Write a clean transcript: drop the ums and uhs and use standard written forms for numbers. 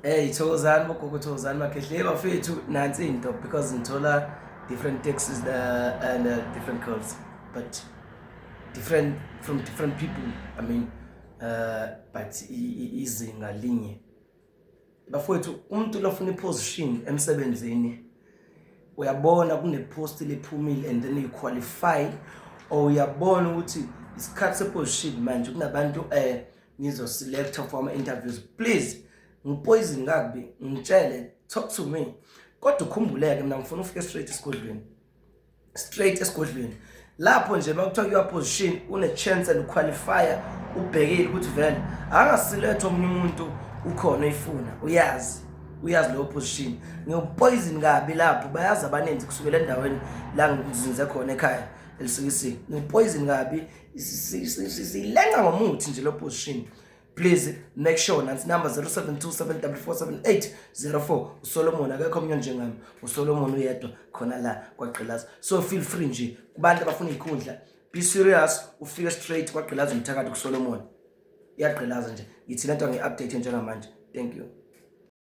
Hey, thokozani bogogo, thokozani makhehle bafethu nansi into because ngithola different texts and different calls, but different from different people. I mean, but izinga linye. Bafethu umuntu lofuna iposition emsebenzini uyabona kunepost lephumile and then you qualify, or uyabona ukuthi isikhathi seposition manje kunabantu nizo selector for ama interviews. Please ngipoison kabi, ngitshele, talk to me. Kodwa ukhumbuleke mina ngifuna ufike straight esigodlweni lapho nje makuthiwa kuya position une chance and qualifier, ubhekile ukuthi vele angasilethe omunye umuntu ukhona uyifuna, uyazi leyo position. Ngiyopoison kabi lapho, bayazi abanenzi kusukela endaweni la ngizinze khona ekhaya elisikisiki. Ngiyopoison kabi, silenga ngomuthi nje lo position. Please make sure nansi number 0727447804. uSolomon akekho omnye njengami, uSolomon uyedwa khona la kwaGqilaza. So feel free nje kubantu abafuna ikhundla, be serious, ufike straight kwaGqilaza umthakathi kuSolomon. Iyagqilaza nje, ngithi lento ngi-update njengamanje. Thank you.